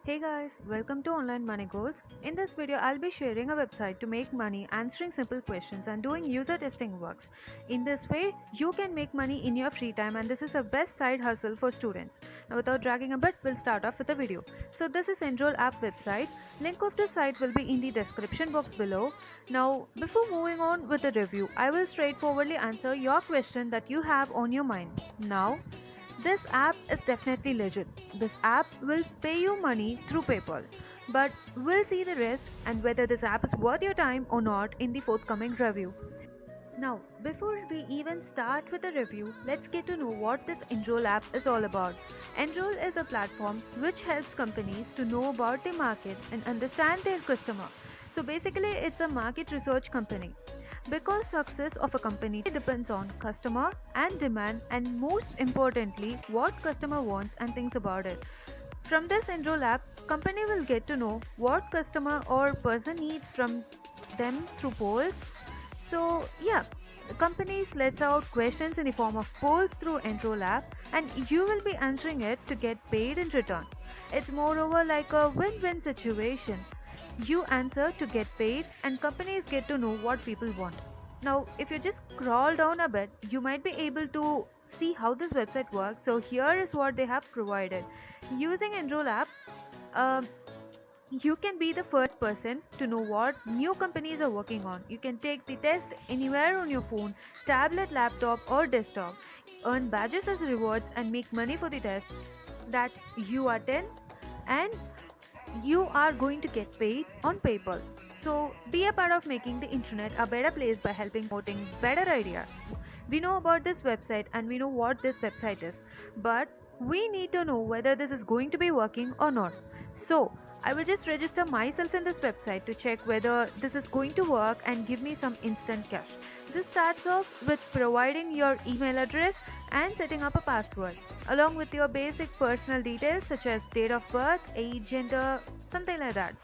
Hey guys, welcome to Online Money Goals. In this video, I'll be sharing a website to make money answering simple questions and doing user testing works. In this way, you can make money in your free time and this is a best side hustle for students. Now without dragging a bit, we'll start off with the video. So this is Enroll app website. Link of this site will be in the description box below. Now before moving on with the review, I will straightforwardly answer your question that you have on your mind. Now this app is definitely legit. This app will pay you money through PayPal. But we'll see the rest and whether this app is worth your time or not in the forthcoming review. Now, before we even start with the review, let's get to know what this Enroll app is all about. Enroll is a platform which helps companies to know about the market and understand their customer. So basically, it's a market research company. Because success of a company depends on customer and demand and most importantly what customer wants and thinks about it. From this Enroll app, company will get to know what customer or person needs from them through polls. So yeah, companies lets out questions in the form of polls through Enroll app and you will be answering it to get paid in return. It's moreover like a win-win situation. You answer to get paid and companies get to know what people want. Now, if you just scroll down a bit, you might be able to see how this website works. So here is what they have provided. Using Enroll app, uh, you can be the first person to know what new companies are working on. You can take the test anywhere on your phone, tablet, laptop, or desktop, earn badges as rewards, and make money for the test that you attend, and you are going to get paid on PayPal. So be a part of making the internet a better place by helping promoting better ideas. We know about this website and we know what this website is, but we need to know whether this is going to be working or not. So I will just register myself in this website to check whether this is going to work and give me some instant cash. This starts off with providing your email address and setting up a password along with your basic personal details such as date of birth, age, gender, something like that.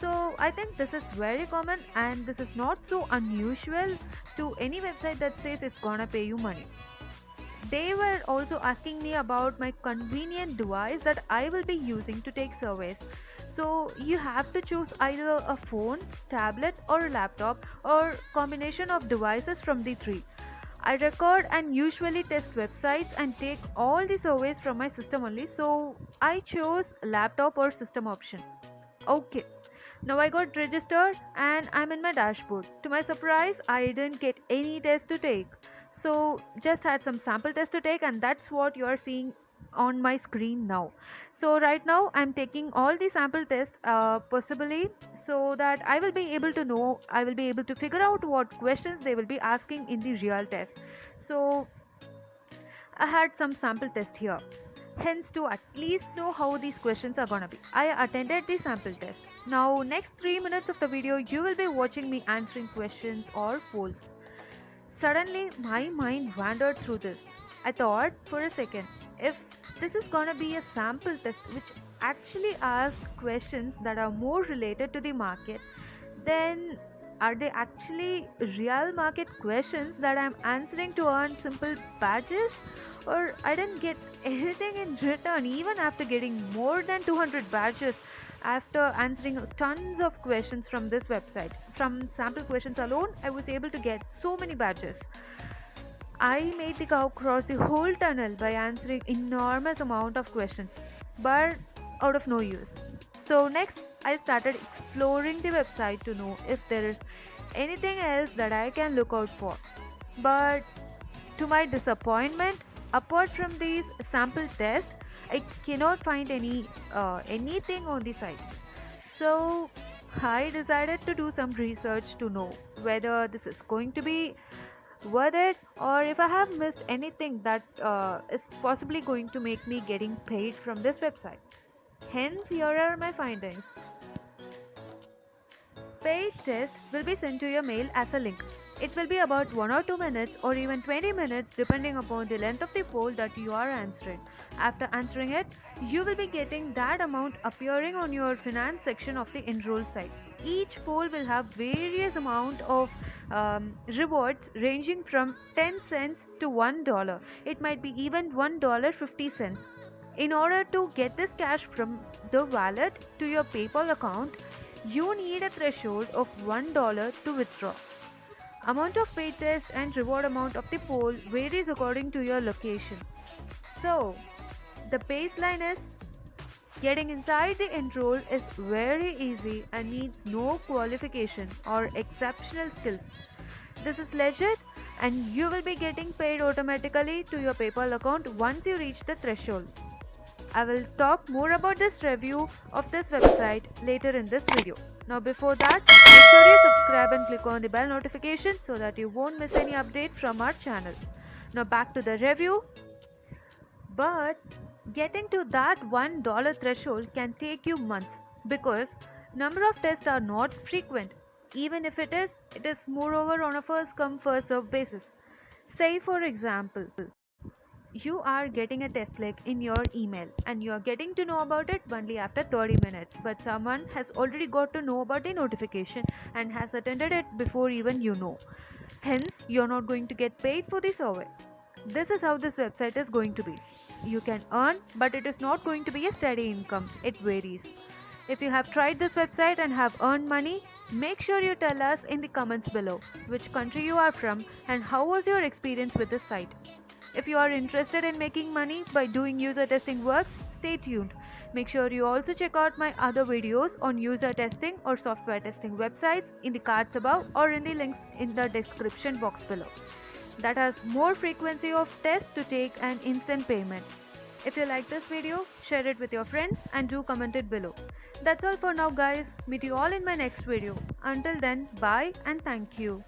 So I think this is very common and this is not so unusual to any website that says it's gonna pay you money. They were also asking me about my convenient device that I will be using to take surveys. So you have to choose either a phone, tablet or a laptop or combination of devices from the three. I record and usually test websites and take all the surveys from my system only, so I chose laptop or system option. Okay, now I got registered and I'm in my dashboard. To my surprise, I didn't get any test to take. So just had some sample test to take and that's what you are seeing on my screen now. So right now I'm taking all the sample tests possibly so that I will be able to know, I will be able to figure out what questions they will be asking in the real test. So I had some sample test here. Hence, to at least know how these questions are gonna be, I attended the sample test. Now, next 3 minutes of the video, you will be watching me answering questions or polls. Suddenly, my mind wandered through this. I thought for a second, if this is gonna be a sample test which actually asks questions that are more related to the market, then are they actually real market questions that I'm answering to earn simple badges? Or I didn't get anything in return even after getting more than 200 badges after answering tons of questions from this website. From sample questions alone, I was able to get so many badges. I made the cow cross the whole tunnel by answering enormous amount of questions, but out of no use. So next, I started exploring the website to know if there is anything else that I can look out for. But to my disappointment, apart from these sample tests, I cannot find anything on the site. So I decided to do some research to know whether this is going to be worth it or if I have missed anything that is possibly going to make me getting paid from this website. Hence, here are my findings. Paid test will be sent to your mail as a link. It will be about 1 or 2 minutes or even 20 minutes depending upon the length of the poll that you are answering. After answering it, you will be getting that amount appearing on your finance section of the Enroll site. Each poll will have various amount of rewards ranging from 10 cents to $1. It might be even $1.50. In order to get this cash from the wallet to your PayPal account, you need a threshold of $1 to withdraw. Amount of paid test and reward amount of the poll varies according to your location. So, the baseline is getting inside the enroll is very easy and needs no qualification or exceptional skills. This is legit and you will be getting paid automatically to your PayPal account once you reach the threshold. I will talk more about this review of this website later in this video. Now before that, make sure you subscribe and click on the bell notification so that you won't miss any update from our channel. Now back to the review. But getting to that $1 threshold can take you months because number of tests are not frequent. Even if it is moreover on a first come first serve basis. Say for example, you are getting a test link in your email and you are getting to know about it only after 30 minutes, but someone has already got to know about the notification and has attended it before even you know. Hence, you're not going to get paid for the survey. This is how this website is going to be. You can earn, but it is not going to be a steady income. It varies. If you have tried this website and have earned money, make sure you tell us in the comments below which country you are from and how was your experience with this site. If you are interested in making money by doing user testing work, stay tuned. Make sure you also check out my other videos on user testing or software testing websites in the cards above or in the links in the description box below. That has more frequency of tests to take an instant payment. If you like this video, share it with your friends and do comment it below. That's all for now guys. Meet you all in my next video. Until then, bye and thank you.